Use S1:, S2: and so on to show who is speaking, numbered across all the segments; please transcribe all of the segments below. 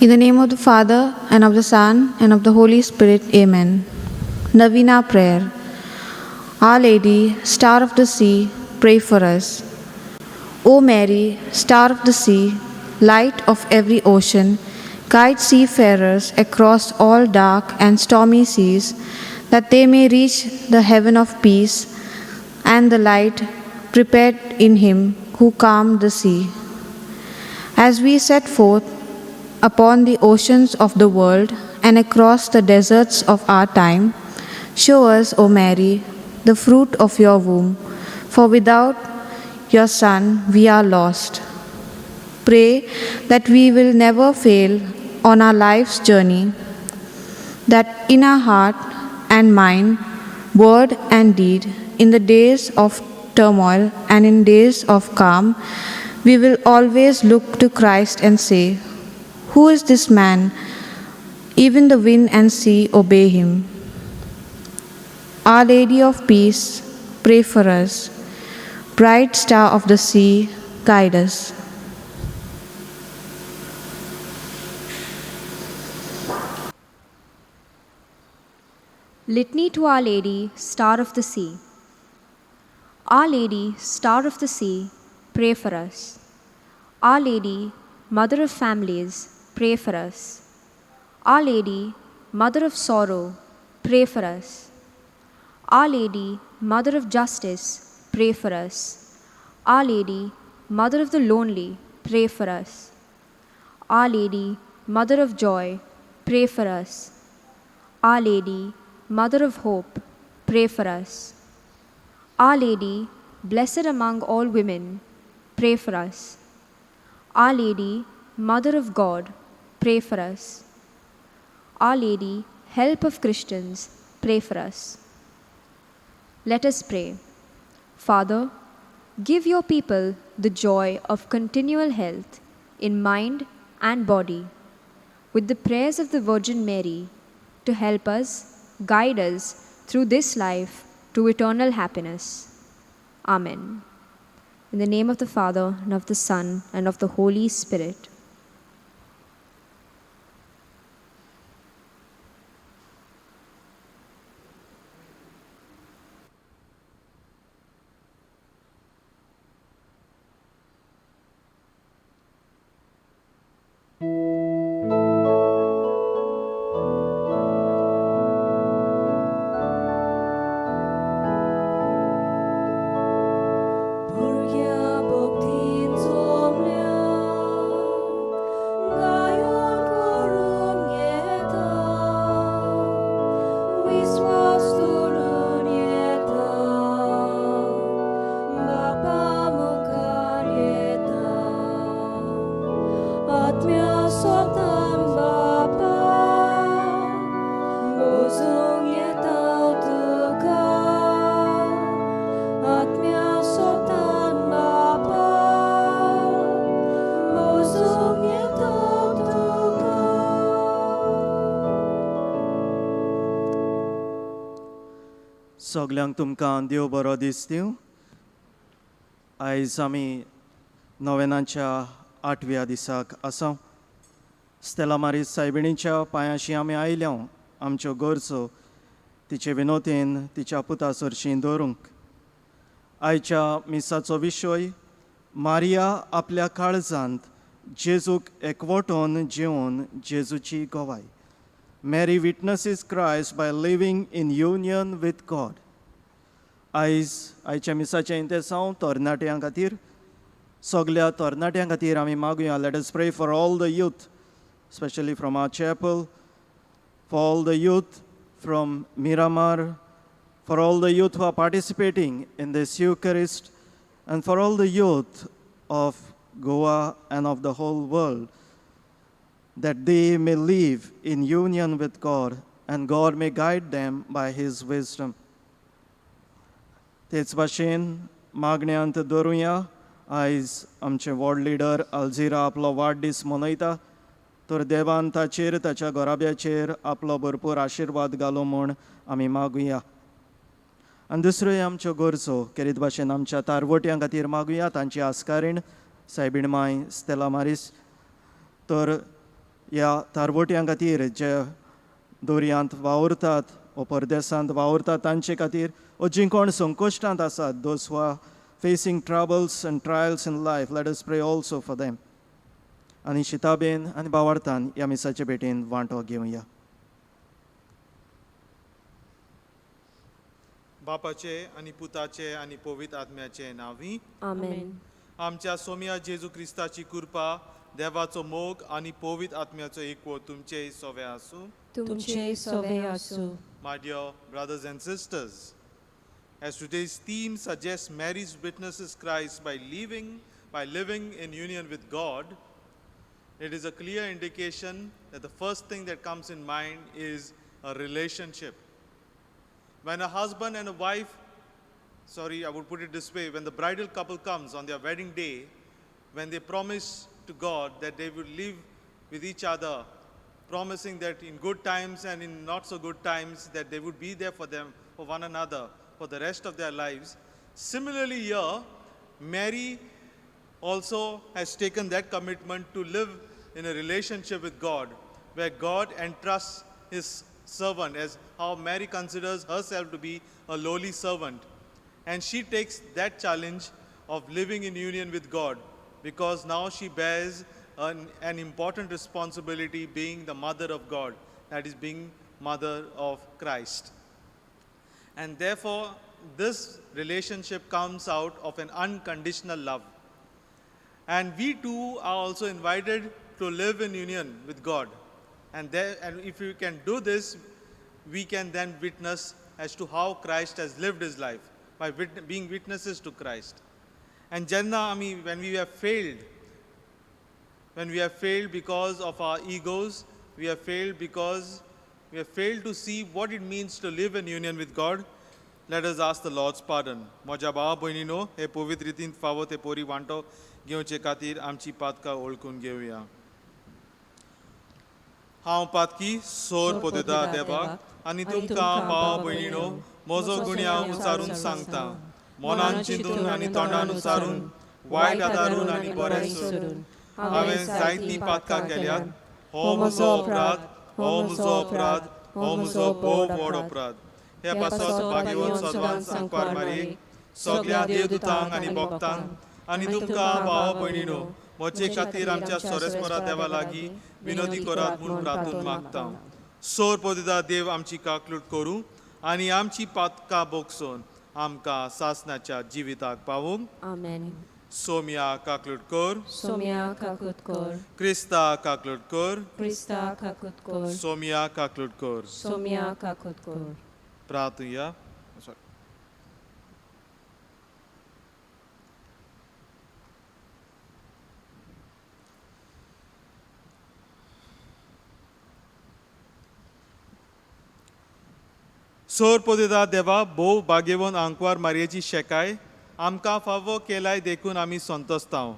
S1: In the name of the Father, and of the Son, and of the Holy Spirit, Amen. Novena Prayer. Our Lady, Star of the Sea, pray for us. O Mary, Star of the Sea, light of every ocean, guide seafarers across all dark and stormy seas, that they may reach the heaven of peace and the light prepared in Him who calmed the sea. As we set forth upon the oceans of the world and across the deserts of our time, show us, O Mary, the fruit of your womb, for without your Son we are lost. Pray that we will never fail on our life's journey, that in our heart and mind, word and deed, in the days of turmoil and in days of calm, we will always look to Christ and say, "Who is this man? Even the wind and sea obey him." Our Lady of Peace, pray for us. Bright Star of the Sea, guide us.
S2: Litany to Our Lady, Star of the Sea. Our Lady, Star of the Sea, pray for us. Our Lady, Mother of Families, pray for us. Our Lady, Mother of Sorrow, pray for us. Our Lady, Mother of Justice, pray for us. Our Lady, Mother of the Lonely, pray for us. Our Lady, Mother of Joy, pray for us. Our Lady, Mother of Hope, pray for us. Our Lady, blessed among all women, pray for us. Our Lady, Mother of God, pray for us. Our Lady, Help of Christians, pray for us. Let us pray. Father, give your people the joy of continual health in mind and body, with the prayers of the Virgin Mary to help us, guide us through this life to eternal happiness. Amen. In the name of the Father, and of the Son, and of the Holy Spirit.
S3: सगल्यांक तुमकां देव बरो दीस दिवं. आयज आमी नोवेनाच्या 8व्या दिसाक आसा. Stella मारीस सायबिणीच्या पांयाशी आमी आयल्या आमच्यो गरजो तिचे विनोतेन तिच्या पुता सरशीं दवरूंक. आयच्या मिसाचो विशय मारिया आपल्या काळजांत जेजूक एकवटोन जेवन जेजूची गोवाय. Mary witnesses Christ by living in union with God. आयच्या मिसाचें इंतेसांव तरणाट्यां खातीर, सगल्या तरणाट्यां खातीर आमी मागुया. Let us pray for all the youth, especially from our chapel, for all the youth from Miramar, for all the youth who are participating in this Eucharist, and for all the youth of Goa and of the whole world, that they may live in union with God and God may guide them by His wisdom. तेच भाशेन मागण्यांत दवरुया. आयज आमचे ward leader अल्झिरा आपलो वाडदीस मनयता, तर देवान ताचेर ताच्या घोराब्याचेर आपलो भरपूर आशिर्वाद घालो म्हूण आमी मागुया. आनी दुसऱ्योय आमच्यो गरजो खेरीत भाशेन आमच्या तारवट्यां खातीर मागुया. तांची आस्कारीण सायबीण माय स्टेला मारीस, तर ह्या तारवट्यां खातीर जे दर्यांत वावुरतात वा परदेसांत वावुरतात तांचे खातीर वा जीं कोण संकोश्टांत आसात those who are facing troubles and trials in life let us pray also for them. आनी शिताबेन आनी भावार्थान ह्या मिसाचे भेटेन वांटो घेवया.
S4: बापाचे आनी पुताचे आनी पवित्र आत्म्याचे नांवी.
S2: Amen.
S4: आमच्या सोम्या जेजू क्रिस्ताची कृपा, देवाचो मोग आनी पवित्र आत्म्याचो एकवट तुमचे सोवे आसूं.
S5: तुमचे सोवे आसूं.
S4: My dear brothers and sisters, as today's theme suggests, Mary's witnesses Christ by living in union with God. It is a clear indication that the first thing that comes in mind is a relationship. When a husband and a wife, I would put it this way, when the bridal couple comes on their wedding day, when they promise to God that they would live with each other, promising that in good times and in not so good times, that they would be there for them, for one another, for the rest of their lives. Similarly here, Mary also has taken that commitment to live in a relationship with God, where God entrusts his servant, as how Mary considers herself to be a lowly servant. And she takes that challenge of living in union with God, because now she bears an important responsibility, being the mother of God, that is, being mother of Christ. And therefore, this relationship comes out of an unconditional love. And we too are also invited to live in union with God. And if we can do this, we can then witness as to how Christ has lived his life, by being witnesses to Christ. And when we have failed because of our egos, we have failed because we have failed to see what it means to live in union with God, let us ask the Lord's pardon. Moja भावा भयणीनो, हे पवित्र रितीन फावो ते पोरी वांटो घेवचे खातीर आमची पातकां ओळखून घेवया. हांव पातकी सोर पोदेता देवाक आनी तुमकां भावा भयणीनो म्हजो गुन्य हांव उचारून सांगता. मनान चिंतून आनी तोंडान उचारून, वायट आदारून आनी बरें सोडून हांवें जायतीं पातकां केल्यात. हो म्हजो अपराध, हो म्हजो अपराध, हो म्हजो भोव व्हड अपराध. हे पासत भाग्यवान सदांच सांगपार मारयेक, सगळ्या देवदूतांक आनी भक्तांक आनी तुमकां भावा भयणीनो म्हजे खातीर आमच्या सोरेस्परा देवा लागीं विनोदी करात म्हूण प्रार्थून मागता. सोर पोदिता देव आमची काकलूट करूं आनी आमची पातकां बोगसून आमकां सासणाच्या जिविताक पावूंक.
S5: Amen.
S4: सोम्या काकलूट कर.
S5: Somia kakutkor.
S4: क्रिस्ता काकलूट कर.
S5: Krista kakutkor.
S4: सोम्या काकलूट कर.
S5: Somia kakutkor.
S4: प्रार्थूया. सोर पोदिता देवा, भोव भाग्यवान आंकवार मारयेची शेकाय आमकां फावो केलाय देखून आमी संतोसतांव.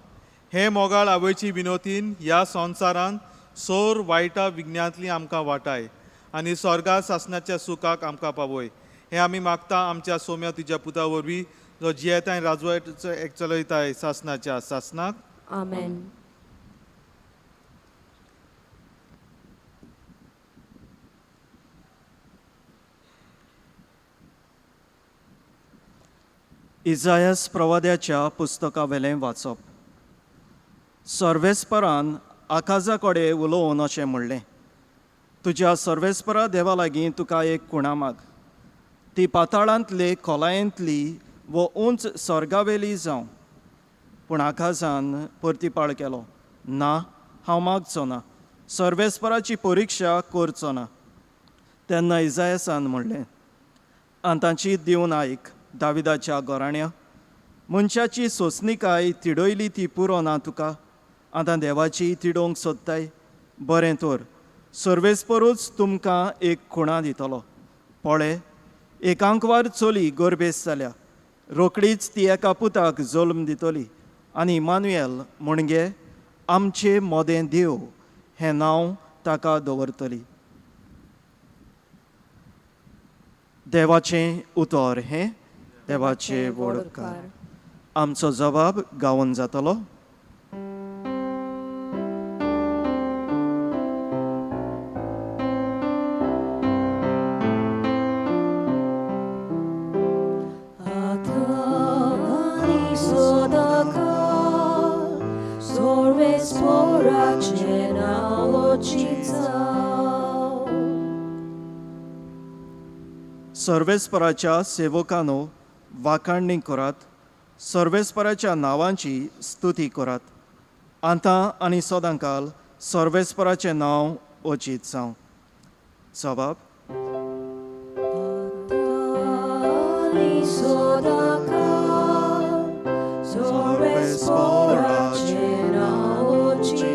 S4: हे मोगाळ आवयची विनोतीन ह्या संवसारांत सोर वायटा विज्ञांतली आमकां वाटाय आनी स्वर्गा सासणाच्या सुखाक आमकां पावय. हे आमी मागता आमच्या सोम्या तुज्या पुता वरवीं, जो जियेताय राजवट एक चलयताय सासणाच्या सासणाक.
S5: Amen.
S3: इजायास प्रवाद्याच्या पुस्तका वेलें वाचप. सर्वेस्परान आकाजा कडेन उलोवन अशें म्हणलें, तुज्या सर्वेस्परा देवा लागीं तुका एक कुणा माग. ती पाताळांतले खोलायेंतली वो उंच स्वर्गावेली जावं. पूण आकाजान परतीपाळ केलो, ना, हांव मागचो ना, सर्वेस्पराची परिक्षा करचो ना. तेन्ना इजायासान म्हणलें, आतांची दिवन आयक दाविदाच्या गोराण्या, मनशाची सोंसणीकाय तिडयली ती पुरो ना तुका. आतां देवाची तिडोवंक सोदताय. बरें तर, सर्वेस्परूच तुमकां एक खुणा दितलो. पळय, एक आंकवार चोली गर्भेस जाल्या. रोकडीच ती एका पुताक जल्म दितली आनी इमानुएल म्हणजे आमचे मोदें देव हें नांव ताका दवरतली. देवाचें उतर हें, देवाचे वडकार. आमचो जबाब गावून जातलो.
S5: sodakal, sorve sporace naochita.
S3: सर्वेस्पराच्या सेवकांनो वाखाणणी करात, सर्वेस्पराच्या नांवांची स्तुती करात. आतां आनी सदांकाल सर्वेस्पराचें नांव अचीत जावं. जबाब:
S5: Ani sodakal, sorve sporace naochita.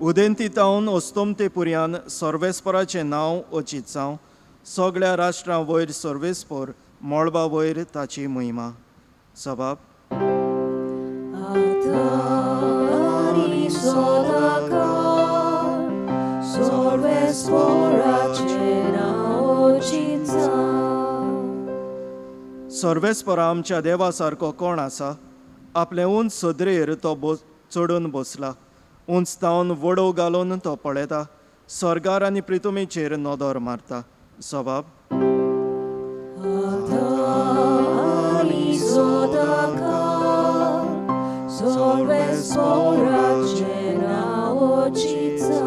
S3: उदेंतितावन ओस्तोमते पुर्यान सर्वेस्पराचें नांव अचीत जावं. सगळ्या राष्ट्रां वयर सर्वेस्पर मळबा वयर ताची महिमा. जबाब:
S5: Ani sodakal, sorve sporace naochita.
S3: सर्वेस्परा आमच्या देवा सारको कोण आसा? आपले उंच सदरेर तो चडून बसला. उंच तावन वडो घालून तो पळयता. स्वर्गार आनी पृथ्वीचेर नदर मारता. जबाब:
S5: Ani sodakal, sorve sporace naochita.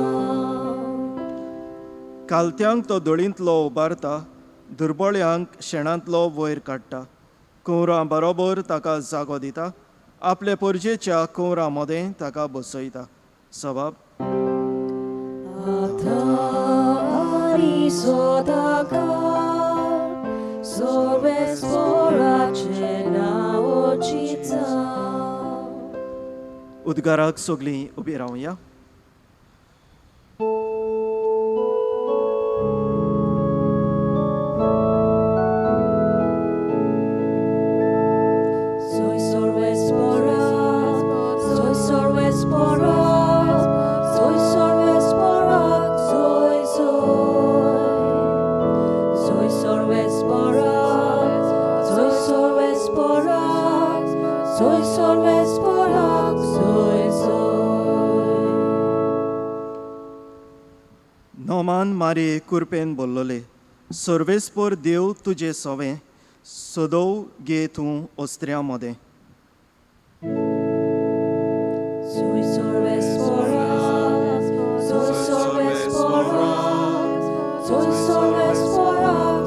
S3: कालत्यांक तो दळींतलो उबारता. दुर्बळ्यांक शेणांतलो वयर काडटा. कुंवरां बरोबर ताका जागो दिता. आपले परजेच्या कुंवरां मदें ताका बसयता. जबाब:
S5: Ani sodakal, sorve sporace naochita.
S3: उद्गाराक सगळीं उबी रावया.
S5: Soy sorve sporak, soy sorve sporak, soy sorve sporak, soy sorve sporak, soy sorve sporak, soy sorve sporak, soy.
S3: Noman मारी कुरपेन बोल्लोले. सर्वेस्पर देव तुजे सवें सदोव गे तूं ओस्त्र्यां मदें.
S5: Soy sorve sporak, soy sorve sporak, soy sorve sporak,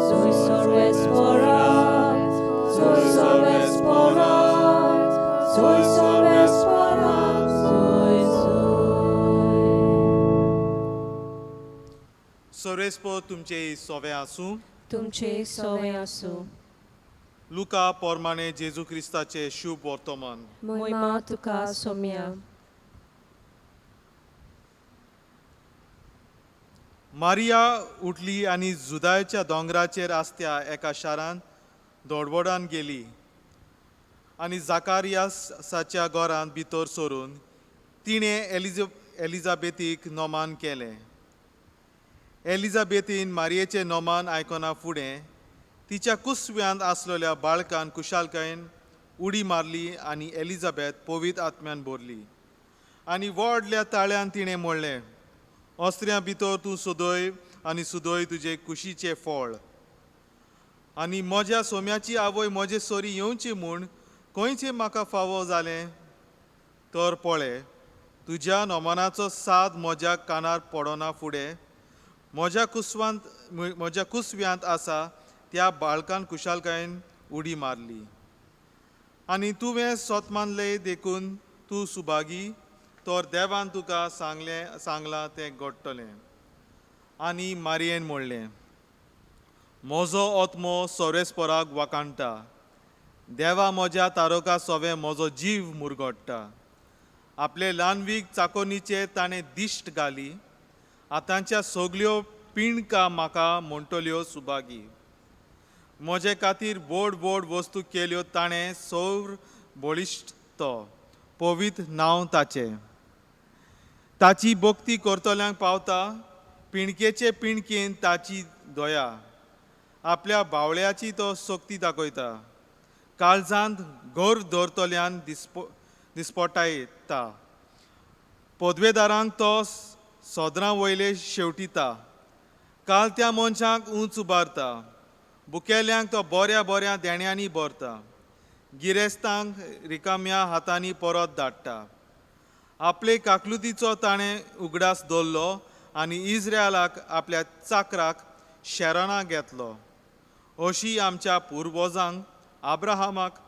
S5: soy sorve sporak, soy sorve sporak, soy sorve sporak, soy.
S4: सर्वेस्पर तुमचे सोवे आसूं.
S5: तुमचे सोवे आसूं.
S4: लुका पोरमाणे जेजू क्रिस्ताचे शुभ वर्तमान.
S5: मोहिमा तुका सोम्या.
S4: मारिया उठली आनी जुदायच्या दोंगराचेर आसत्या एका शारांत दोडवोडान गेली आनी जाकारियासाच्या घरांत भितर सरून तिणें एलिझाबेथीक नोमान केलें. एलिझाबेथीन मारयेचें नोमान आयकना फुडें तिच्या कुसव्यांत आसलेल्या बाळकान कुशालकायेन उडी मारली आनी एलिझाबेथ पवित्र आत्म्यान भरली आनी व्हडल्या ताळ्यान तिणें म्हणलें, ओस्त्र्यां भितर तूं सुदय आनी सुदय तुजे कुशीचें फळ. आनी म्हज्या सोम्याची आवय म्हजे सोरी येवची म्हूण खंयचें म्हाका फावो जालें. तर पळय, तुज्या नोमानाचो साद म्हज्या कानार पडना फुडें म्हज्या कुसव्यांत आसा त्या बाळकान कुशालकायेन उडी मारली. आनी तुवें सोतमानलें देखून तूं सुभागी, तर देवान तुका सांगलां तें घडटलें. आनी मारयेन म्हणलें, म्हजो आत्मो सर्वेस्पराक वाखाणटा. देवा म्हज्या तारका सोवें म्हजो जीव मुरगडटा. आपले ल्हानवीक चाकोनीचेर ताणें दिश्ट घाली. आतांच्या सगल्यो पिणकां म्हाका म्हणटल्यो सुभागी. म्हजे खातीर व्हड व्हड वस्तू केल्यो ताणें सौर बळिश्ट तो पवित्र नांव ताचें. ताची भक्ती करतल्यांक पावता. पिणकेचे पिणकेन ताची दया. आपल्या बावळ्याची तो सक्ती दाखयता. काळजांत घर धरतल्यान दिसपटायता. पदवेदारांक तो सोदरां वयले शेवटिता. काल त्या मनशाक उंच उबारता. बुकेल्यांक तो बऱ्या बऱ्या देण्यांनी भरता, गिरेस्तांक रिकाम्या हातांनी परत धाडटा. आपले काकलुतीचो ताणें उगडास दवरलो आनी इस्रायलाक आपल्या चाकराक शेराना घेतलो. अशी आमच्या पुर्वजांक आब्राहामाक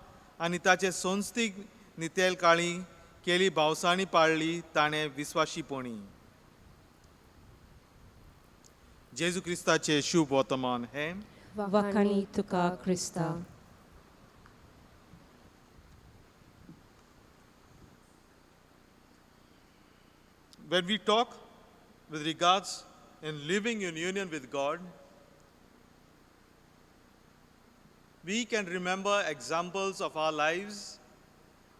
S4: आनी ताचे संस्थीक नितेल काळी केली भावसाणी पाळली ताणें विस्वाशीपणी. जेजू क्रिस्ताचे शुभ वर्तमान हे
S5: वखाणी तुका Crysta.
S4: When we talk with regards in living in union with God, we can remember examples of our lives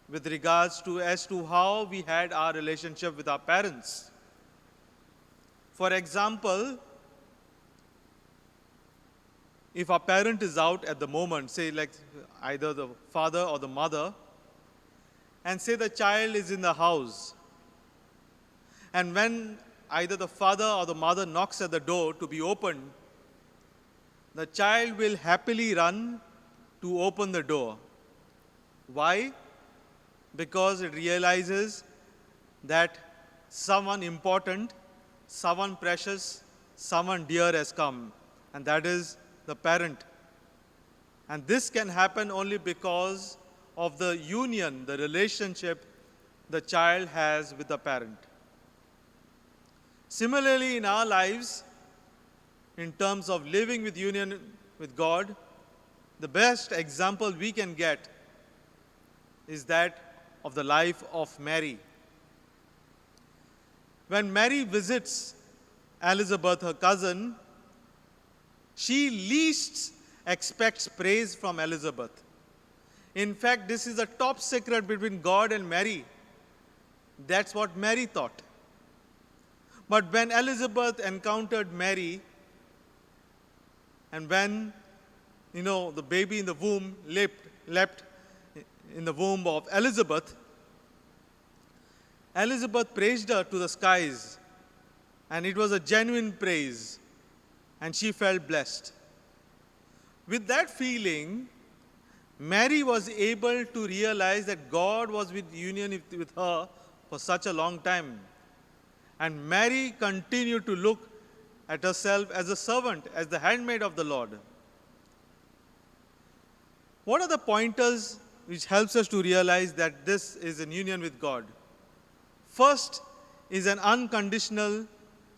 S4: with regards to as to how we had our relationship with our parents. For example, if our parent is out at the moment, say like either the father or the mother, and say the child is in the house, and when either the father or the mother knocks at the door to be opened, the child will happily run to open the door. Why? Because it realizes that someone important, someone precious, someone dear has come, and that is the parent. And this can happen only because of the union, the relationship the child has with the parent. Similarly, in our lives, in terms of living with union with God, the best example we can get is that of the life of Mary. When Mary visits Elizabeth, her cousin, she least expects praise from Elizabeth. In fact, this is a top secret between God and Mary. That's what Mary thought. But when Elizabeth encountered Mary, and when, the baby in the womb leapt in the womb of Elizabeth, Elizabeth praised her to the skies, and it was a genuine praise, and she felt blessed. With that feeling, Mary was able to realize that God was with union with her for such a long time. And Mary continued to look at herself as a servant, as the handmaid of the Lord. What are the pointers which helps us to realize that this is in union with God? First is an unconditional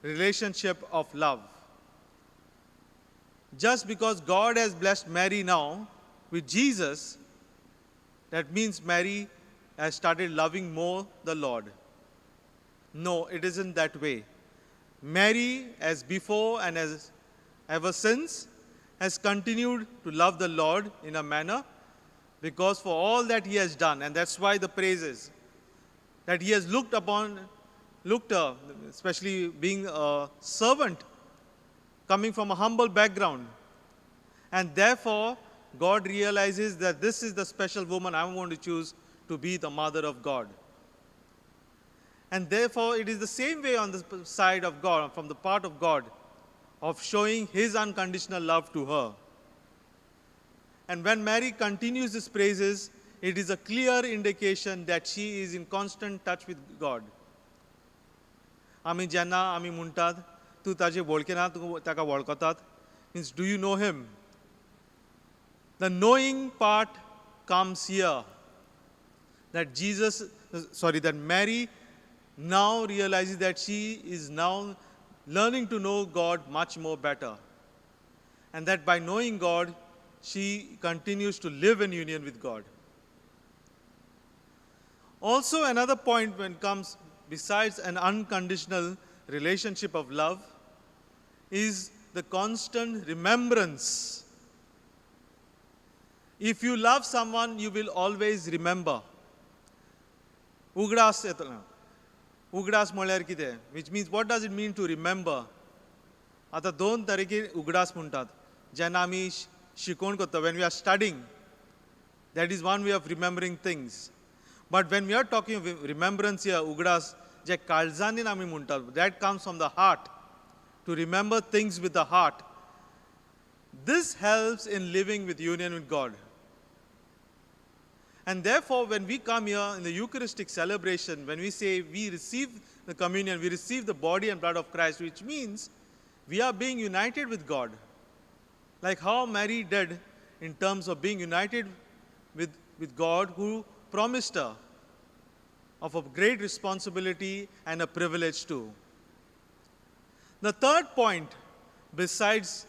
S4: relationship of love. Just because God has blessed Mary now with Jesus, that means Mary has started loving more the Lord. No, it isn't that way. Mary, as before and as ever since, has continued to love the Lord in a manner because for all that he has done, and that's why the praise is, that he has looked, especially being a servant, coming from a humble background. And therefore, God realizes that this is the special woman I want to choose to be the mother of God. And therefore, it is the same way on the side of God, from the part of God, of showing his unconditional love to her. And when Mary continues these praises, it is a clear indication that she is in constant touch with God. आमी जेन्ना आमी म्हणटात तूं ताजे वळखिना तूं ताका वळखतात, means do you know him? The knowing part comes here. That Mary now realizes that she is now learning to know God much more better. And that by knowing God, she continues to live in union with God. Also, another point when it comes, besides an unconditional relationship of love, is the constant remembrance. If you love someone, you will always remember. Ugdas येतलो. उगडास म्हळ्यार कितें? Which means what does it mean to remember? आतां दोन तरेके उगडास म्हणटात. जेन्ना आमी शिकोवण करता, when we are studying, that is one way of remembering things. But when we are talking of remembrance here, उगडास जे काळजांनीन आमी म्हणटात, that comes from the heart. To remember things with the heart. This helps in living with union with God. And therefore, when we come here in the Eucharistic celebration, when we say we receive the communion, we receive the body and blood of Christ, which means we are being united with God. Like how Mary did in terms of being united with God, who promised her of a great responsibility and a privilege too. The third point, besides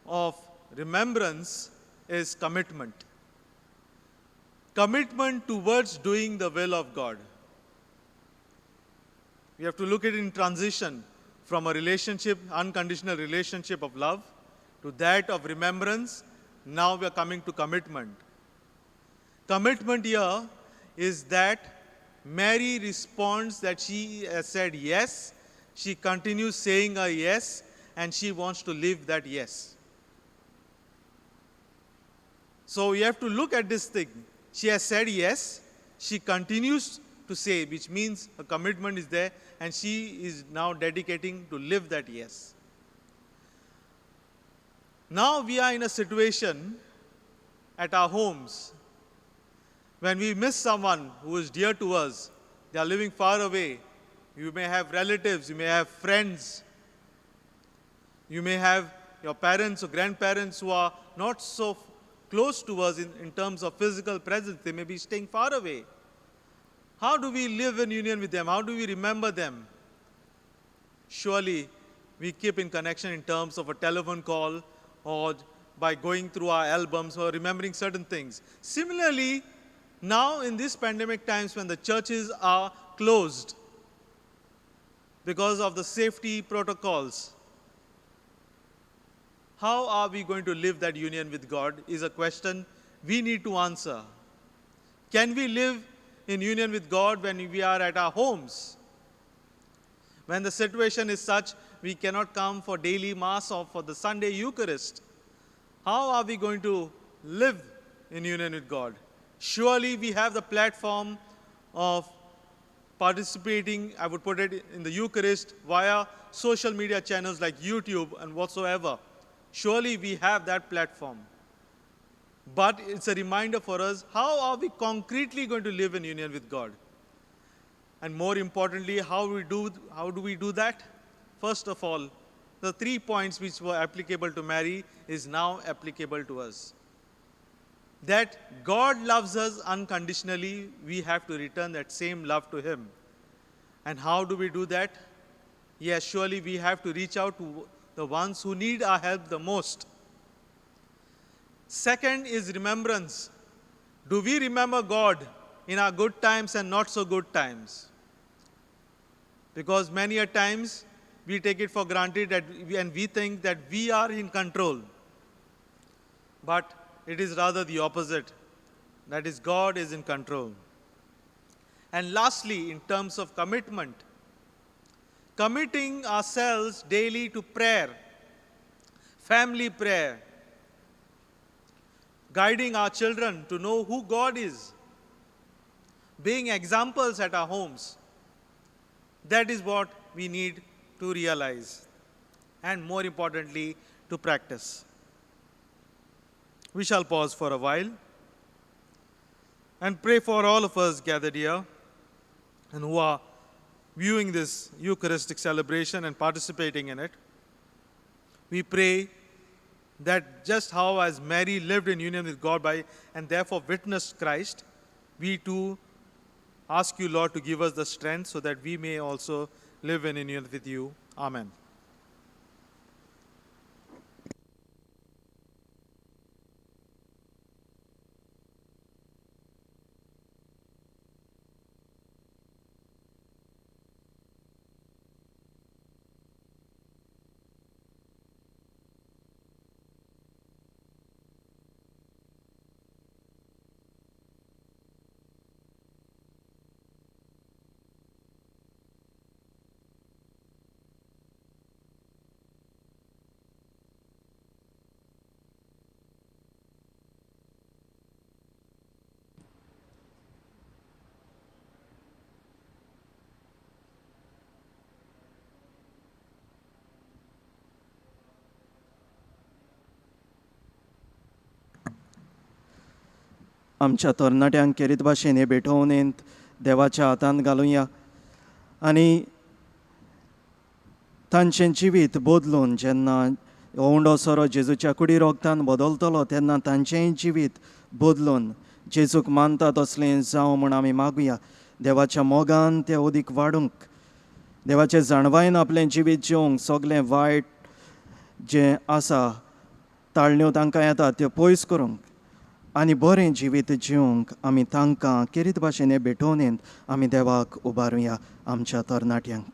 S4: of remembrance, is commitment. Commitment towards doing the will of God. We have to look at it in transition from a relationship, unconditional relationship of love, to that of remembrance. Now we are coming to commitment. Commitment here is that Mary responds that she has said yes, she continues saying a yes, and she wants to live that yes. So we have to look at this thing. She has said yes, she continues to say, which means a commitment is there, and she is now dedicating to live that yes. Now we are in a situation at our homes when we miss someone who is dear to us. They are living far away. You may have relatives, you may have friends, you may have your parents or grandparents who are not so close to us in terms of physical presence. They may be staying far away. How do we live in union with them? How do we remember them? Surely we keep in connection in terms of a telephone call or by going through our albums or remembering certain things. Similarly, now in these pandemic times when the churches are closed because of the safety protocols, how are we going to live that union with God is a question we need to answer. Can we live in union with God when we are at our homes? When the situation is such, we cannot come for daily Mass or for the Sunday Eucharist. How are we going to live in union with God? Surely we have the platform of participating, I would put it, in the Eucharist via social media channels like YouTube and whatsoever. Surely we have that platform. But it's a reminder for us, how are we concretely going to live in union with God? And more importantly, how do we do that? First of all, the 3 points which were applicable to Mary is now applicable to us. That God loves us unconditionally, we have to return that same love to Him. And how do we do that? Yes, surely we have to reach out to the ones who need our help the most. Second is remembrance. Do we remember God in our good times and not so good times? Because many a times we take it for granted and we think that we are in control. But it is rather the opposite. That is, God is in control. And lastly, in terms of commitment, committing ourselves daily to prayer, family prayer, guiding our children to know who God is, being examples at our homes. That is what we need to realize, and more importantly, to practice. We shall pause for a while and pray for all of us gathered here and who are viewing this Eucharistic celebration and participating in it. We pray that just how as Mary lived in union with God and therefore witnessed Christ, we too ask you, Lord, to give us the strength so that we may also live in union with you. Amen.
S3: आमच्या तरणाट्यांक केरीत भाशेन हे भेटोवनेंत देवाच्या हातांत घालुया आनी तांचें जिवीत बदलून जेन्ना हो उंडो सोरो जेजूच्या कुडी रोगतान बदलतलो तेन्ना तांचेंय जिवीत बदलून जेजूक मानता तसलें जावं म्हूण आमी मागुया. देवाच्या मोगान तें उदीक वाडूंक, देवाचे जाणवायेन आपलें जिवीत जिवंक, सगलें वायट जें आसा ताळण्यो तांकां येता त्यो पयस करूंक आनी बरें जिवीत जिवंक आमी तांकां केरीत भाशेन हे भेटोवनेंत आमी देवाक उबारुया आमच्या तरणाट्यांक.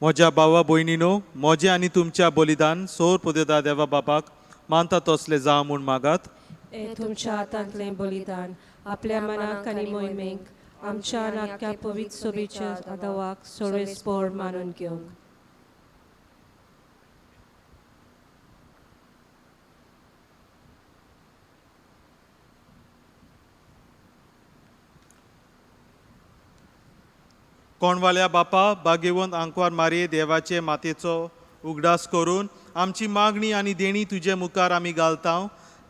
S4: म्हज्या भावा भयणीनो, म्हजें आनी तुमच्या बलिदान सोर पुदेता देवा बापाक मानता तसलें जावं म्हूण मागात.
S5: हे तुमच्या हातांतलें बलिदान आपल्या मनाक आनी मोहिमेक आमच्या नाक्या पवित्र सोबीच्या आदावाक सोरेस्पोर मानून घेवंक.
S4: कोणवाल्या बापा भाग्यवंत आंकवार मारये देवाचे मातेचो उगडास करून आमची मागणी आनी देणी तुजे मुखार आमी घालता.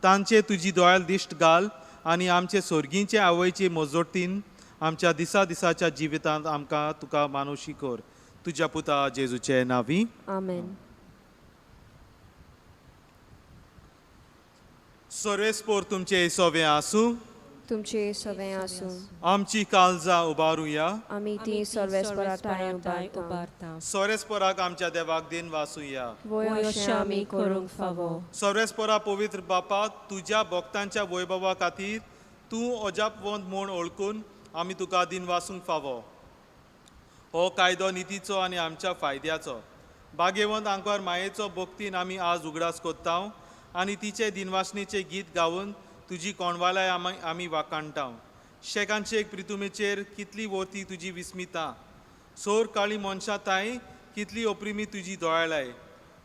S4: तांचे तुजी दोळ्याल दिश्ट घाल आनी आमचे सोर्गींचे आवयचे मोजोडतीन आमच्या दिसा दिसाच्या जिवितांत आमकां तुका मानुशी कर. तुज्या पुता जेजूचे नांवी
S2: आमेन.
S4: सर्वेस्पोर तुमचे सोवे आसूं.
S2: तुमचे सवे आसूं.
S4: आमची काळजां उबारुया.
S2: आमी ती सर्वेस्पराताय उबारता.
S5: उबारता.
S4: सोरेस्पोराक आमच्या देवाक दिन वासुया.
S2: वयोशे आमी
S5: करूंक फावो.
S4: सर्वेस्पोरा पवित्र बापा, तुज्या भक्तांच्या वैभवा खातीर तूं अजापवंत म्हूण ओळखून आमी तुका दिन वासूंक फावो. हो कायदो नितीचो आनी आमच्या फायद्याचो. भाग्यवंत आंकवार मायेचो भक्तीन आमी आज उगडास कोत्ता आनी तिचे दिनवासणेचे गीत गावन तुजी कोणवालाय आमी वाकाणटा. शेकांचे प्रितुमेचेर कितली वोती तुजी विस्मिता. सोर काळी मनशां ताय कितली ओप्रिमी तुजी दोळालाय.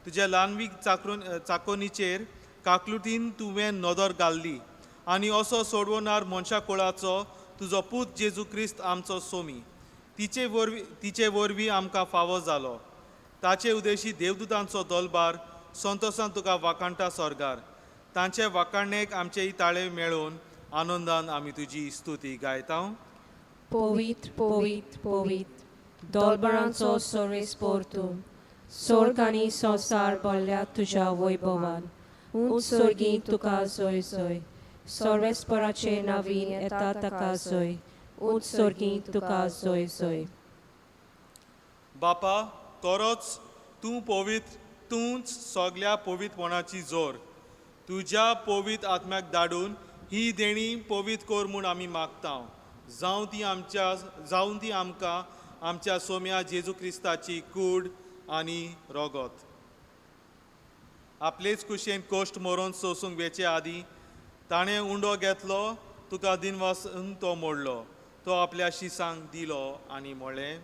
S4: तुज्या ल्हानवीक चाकोनीचेर काकलुटीन तुवें नदर घाल्ली आनी असो सोडवणार मनशा कुळाचो तुजो पूत जेजू क्रिस्त आमचो सोमी. तिचे वरवीं आमकां फावो जालो. ताचे उदेशी देवदूतांचो दलबार संतोशान तुका वाकाणटा स्वर्गार. तांचे वाकाणेक आमचे ताळे मेळून आनंदान आमी तुजी स्तुती गायता.
S5: पवित्र पवित्र पवित्र दोलबरांचो सोरेस्पोर तूं. स्वर्ग आनी संवसार भरल्या तुज्या वैभवान. उत्सर्गी तुका जय जय. सर्वेस्पराचे नांवीन येता ताका जय. उत्सर्गी तुका जय जय.
S4: बापा, खरोच तूं पवित्र, तूंच सगल्या पवित्रपणाची जोर. तुज्या पवित्र आत्म्याक धाडून ही देणी पवित्र कर म्हूण आमी मागता. जावं ती आमकां आमच्या सोम्या जेजू क्रिस्ताची कूड आनी रोगत. आपलेच कुशेन कोश्ट मरोवन सोसूंक वेचे आदी ताणें उंडो घेतलो, तुका दिनवासून तो मोडलो. तो आपल्या शिसांक दिलो आनी म्हळें,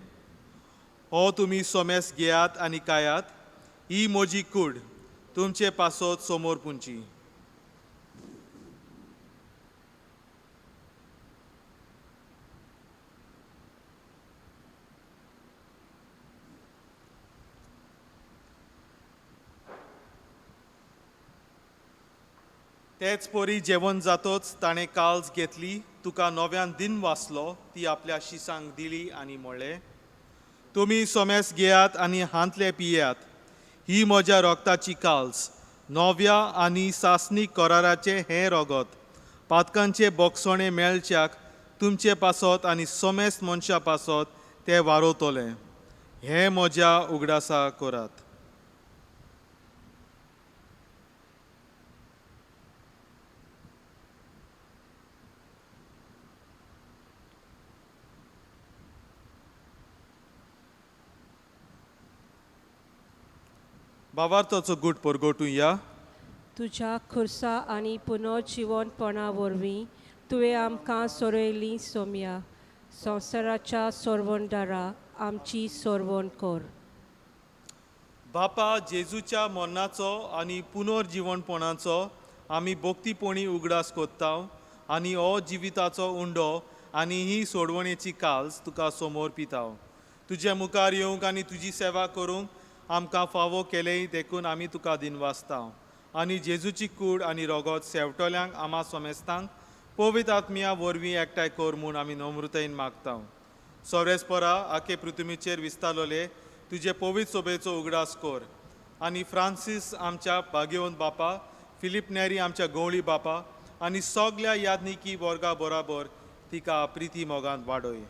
S4: हो तुमी सोमेस घेयात आनी खायात, ही म्हजी कूड तुमचे पासत समोर पुंची. तेच परी जेवण जातोच ताणें काल्ज घेतली, तुका नव्यान दिन वाचलो, ती आपल्या शिसांक दिली आनी म्हळें, तुमी सोमेस घेयात आनी हांतले पियेयात, ही म्हज्या रोगताची काल्ज, नव्या आनी सासनीक कराराचे हें रगत, पातकांचे बोगसणे मेळच्याक तुमचे पासत आनी सोमेस मनशा पासत ते वारोतले. हें म्हज्या उगडासा करात. भावार्थाचो गूट परगोटुया.
S5: तुज्या खुर्सा आनी पुनर्जिवनपणा वरवीं तुवें आमकां सोरयली सोम्या, संवसाराच्या सोरवंडारा आमची सोरवण कर.
S4: बापा जेजूच्या मरणाचो आनी पुनर्जिवनपणाचो आमी भोक्तीपणी उगडास कोत्ता आनी हो जिविताचो उंडो आनी ही सोडवणेची काल्ज तुका समोर पिताव. तुजे मुखार येवंक आनी तुजी सेवा करूंक आमकां फावो केलेय देखून आमी तुका दिनवासता. आनी जेजूची कूड आनी रगत सेवटोल्यांक आमा सोमेस्तांक पवित्र आत्म्या वरवीं एकठांय कर म्हूण आमी नम्रतायेन मागता. सोरेस्परा आखे पृथ्वीचेर विस्तारलोले तुजे पवित्र सोबेचो उगडास कर. आनी फ्रांसीस आमच्या भाग्यवंत बापा, फिलीप नेरी आमच्या गवळी बापा आनी सगल्या यादनिकी वर्गा बरोबर तिका प्रिती मोगांत वाडय.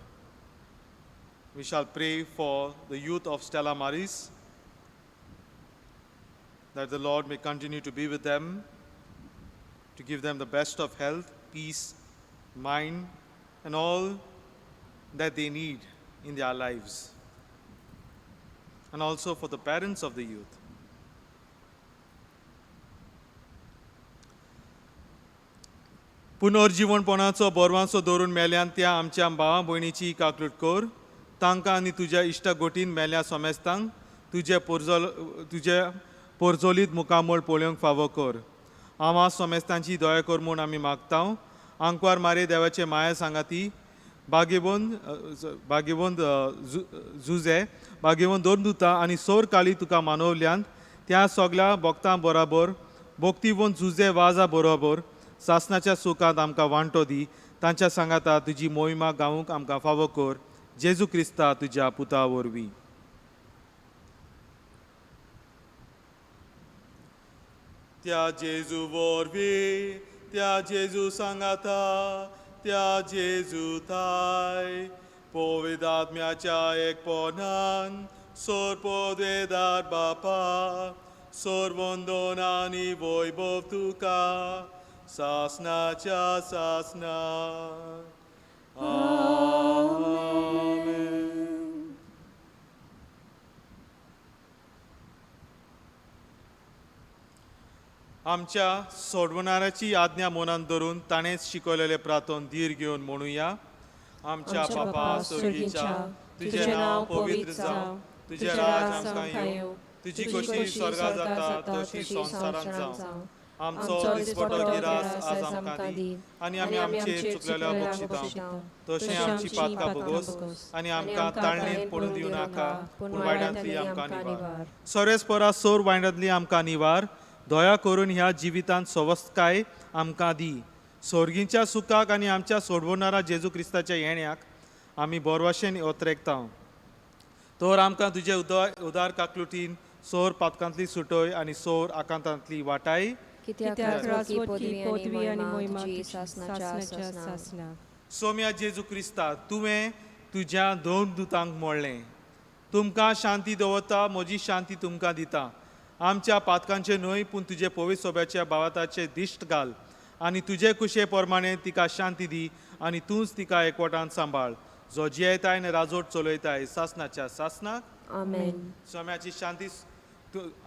S4: We shall pray for the youth of Stella Maris, that the Lord may continue to be with them, to give them the best of health, peace, mind, and all that they need in their lives. And also for the parents of the youth. पुनर्जीवनपणाचो बोरवांचो धरून मेल्यान त्या आमच्या भावा भयणीची काकलूट कर. तांकां आनी तुज्या इश्ट गोटीन मेल्या सोमेस्तांक तुजे पोरजोलीत मुखामोळ पळोवंक फावो कर. आमा सोमेस्तांची दया कर म्हूण आमी मागता. आंकवार मारे देवाचे माया सांगाती भाग्यवंत जुजे, भाग्यवंत दोन दुता आनी सोर काळी तुका मानवल्यान त्या सगल्या भक्तां बरोबर भक्तीवंत जुजे वाजा बरोबर सासणाच्या सुखांत आमकां वांटो दी. तांच्या सांगाता तुजी मोहिमा गावूंक आमकां फावो कर. जेजू क्रिस्ता तुज्या पुता वरवीं. त्या जेजू वरवीं, त्या जेजू सांगाता, त्या जेजू थाय पवित्र आत्म्याच्या एकपणान सोर पोदेदार बापा, सोर वंदन आनी वैभव तुका सासनाच्या सासना. आमच्या सोडवणाऱ्याची आज्ञा मनान धरून ताणेंच शिकवलेले प्रार्थन धीर घेवन म्हणुया. आमच्या बापा स्वर्गीच्या, तुझे नांव पवित्र जावं, तुझे राज आमकां येवं, तुजी कशी स्वर्गांत जाता तशी संवसारांत जावं. आमचो दिसपटो गिरास आज आमकां दी, आनी आमी आमचे चुकलेल्या बक्षिता तशें आमची पातकां भोगोस, आनी आमकां ताळणेंत पडूं दिवं नाका, पूण वायटांतली आमकां निवार. सोरेस्परा सोर वायटांतली आमकां निवार. दया करून ह्या जिवितांत सवस्तकाय आमकां दी. सोर्गींच्या सुखाक आनी आमच्या सोडवणारा जेजू क्रिस्ताच्या येण्याक आमी बोरवाशेन ओतरेकता. तर आमकां तुजे उदार काकलुटीन सोर पातकांतली सुटय आनी सोर आकांतांतली वाटाय.
S5: कित्याक राजवटी पदवी आनी मोहिमा तुजी सासनाच्या सासना.
S4: सोम्या जेजू क्रिस्ता, तुवें तुज्या दोन दुतांक म्हणलें, तुमकां शांती दवरता, म्हजी शांती तुमकां दिता. आमच्या पातकांचे न्हय, पूण तुजे पवित्र सोब्याच्या भावाताचे दिश्ट घाल आनी तुजे कुशे प्रमाणे तिका शांती दी आनी तूंच तिका एकवटान सांबाळ. जो जियेताय आनी राजवट चलयताय सासनाच्या सासनाक.
S6: आमेन.
S4: सोम्याची शांती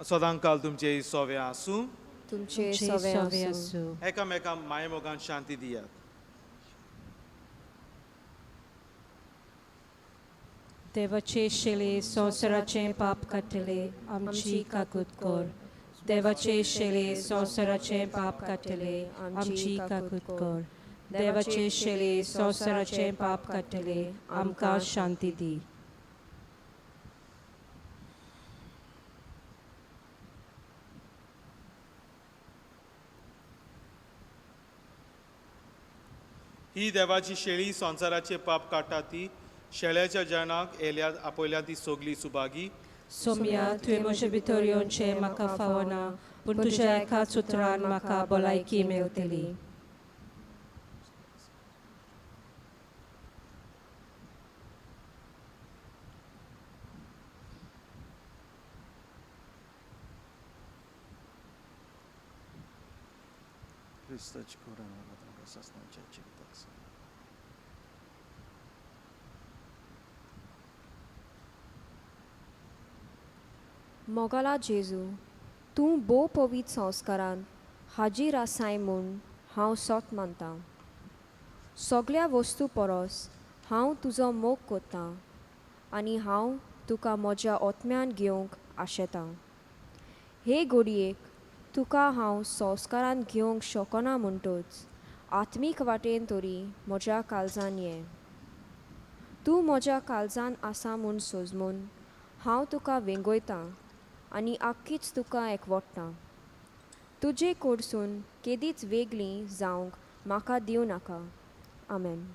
S4: सदां काल तुमचे सोवे आसूं.
S6: तुमचे सवे आसूं.
S4: एकामेकांक मायेमोगान शांती दियात.
S5: देवाचे शेळे संवसाराचे पाप काडटले आमची काकूट कर देवाचे शेळे संवसाराचे पाप काडटले आमची काकूट कर देवाचे शेळे संवसाराचे पाप काडटले आमकां शांती दी
S4: ही देवाची शेळी संवसाराचे पाप काडटा ती शेळ्याच्या जनाक येयल्या आपयल्या ती सोगली सुभागी
S5: सोम्या तुवें म्हजे भितर येवचें म्हाका फावना पूण तुज्या एकाच उतरान म्हाका भलायकी मेळटली
S3: Cristaci coronă, să stăm ce taxă.
S6: मोगाला जेजू तूं भोव पवित्र संस्कारान हाजीर आसाय म्हूण हांव सोत मानतां सगळ्या वस्तू परस हांव तुजो मोग कोत्तां आनी हांव तुका म्हज्या ओतम्यान घेवंक आशेतां हे घडयेक तुका हांव संस्कारान घेवंक शकना म्हणटच आत्मीक वाटेन तरी म्हज्या काळजान ये तूं म्हज्या काळजान आसा म्हूण सोजमून हांव तुका वेंगयतां आनी आख्खीच तुका एकवट्टां तुजे कडसून केदीच वेगळीं जावंक म्हाका दिवं नाका आमेन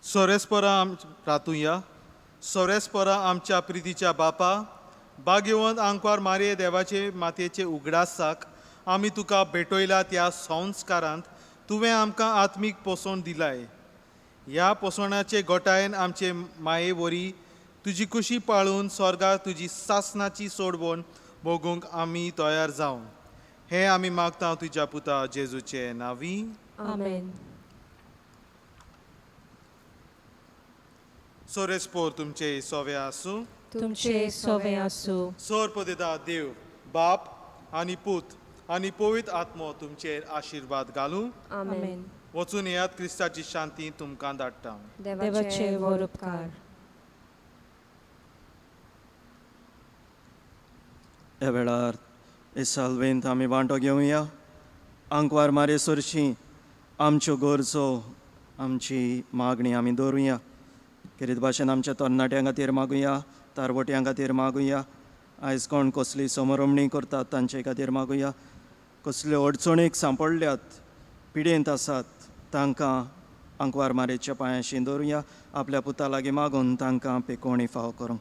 S4: सोरेस्परा रातुया सोरेस्परा आमच्या प्रितीच्या बापा भाग्यवंत आंकवार मारये देवाचे मातयेचे उगडासाक आमी तुका भेटयला त्या संस्कारांत तुवें आमकां आत्मीक पोसण दिलाय ह्या पोसणाचे गोठायेन आमचे माये वरी तुजी कुशी पाळून स्वर्गाक तुजी सासनाची सोडवण भोगूंक आमी तयार जावं हें आमी मागता तुज्या पुता जेजूचे नांवी
S5: आमेन
S4: सोरेस्पोर तुमचे सोवे आसूं
S5: तुमचे सोवे आसूं
S4: सोर पदेदा देव बाप आनी पूत आनी पवित्र आत्मो तुमचेर आशिर्वाद घालूं
S5: आमेन
S4: वचून येयात क्रिस्ताची शांती तुमकां धाडटा
S5: देवाचे वर उपकार
S3: ह्या वेळार हे साल्वेंत आमी वांटो घेवया. आंकवार मारे सरशीं आमच्यो गरजो आमची मागणी आमी दवरुया. कितें भाशेन आमच्या तरणाट्यां खातीर मागुया, तारवट्यां खातीर मागुया. आयज कोण कसली समरमणी करतात तांचे खातीर मागुया. कसल्यो अडचणीक सांपडल्यात, पिडेंत आसात, तांकां आंकवार मारेच्या पांयाशी दवरुया. आपल्या पुता लागीं मागून तांकां पेकोवणी फाव करूंक.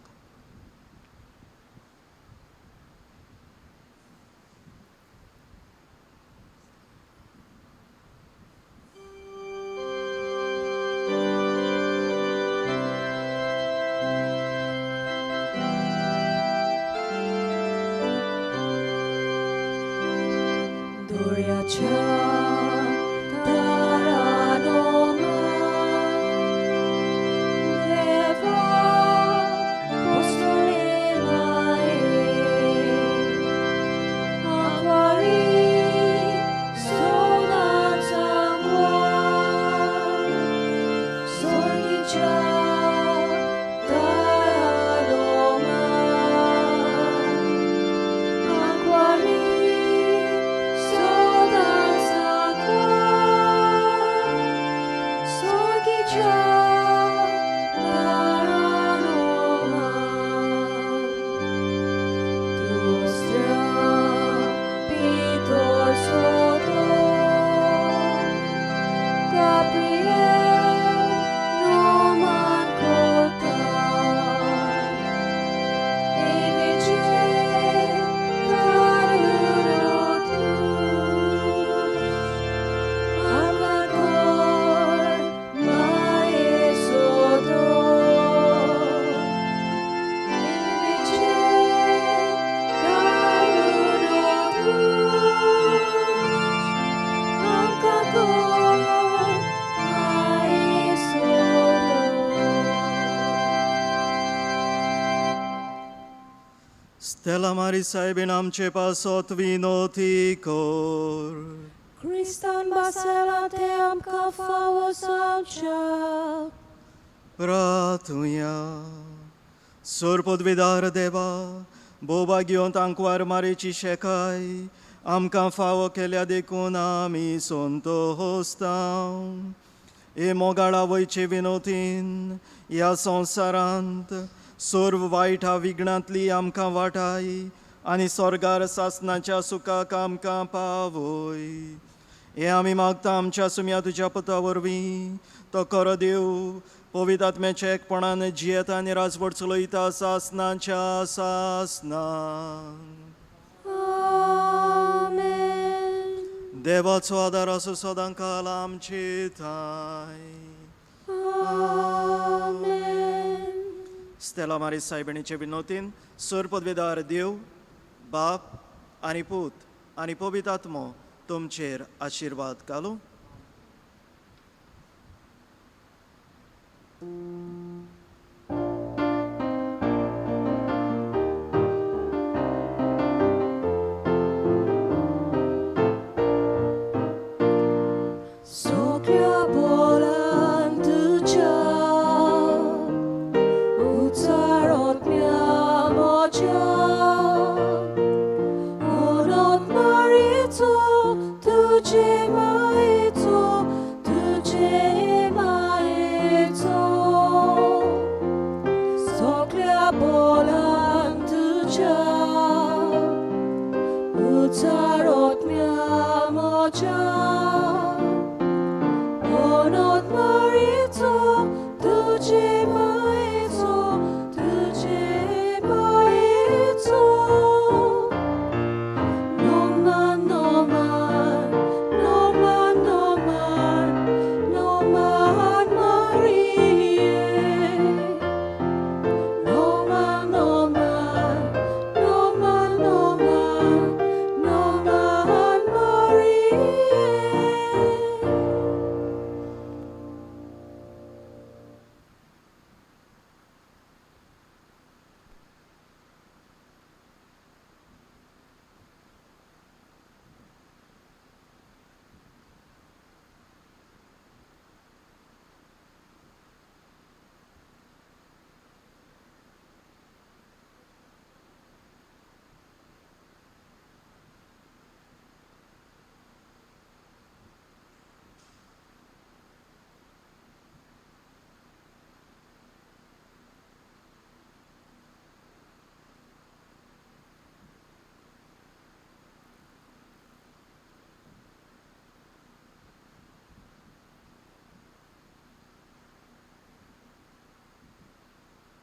S3: Stella Maris saibin amce pasot vinoti cor.
S5: Christan basela te am kafawo samcha.
S3: Pratuja. Sur podvidar deva, boba giont anquar marici shecai, am fawo kelia de kunami sonto hostam. E mogala voice vinotin, या संवसारांत सर्व वायटा विघ्नांतली आमकां वाटाय आनी स्वर्गार सासनाच्या सुखाक आमकां पावय. हे आमी मागता आमच्या सुम्या तुज्या पुता वरवीं. तो खरो देव पवित्र आत्म्याच्या एकपणान जियेता आनी राजवट चलयता सासनाच्या सासनान. देवाचो आदार असो सदां काल आमचे थंय. स्टेला मारीस सायबिणीचे विनोतीन सर पदवीदार देव, बाप आनी पूत आनी पवित्र आत्मो तुमचेर आशिर्वाद घालूं.
S5: Ucarot mia moja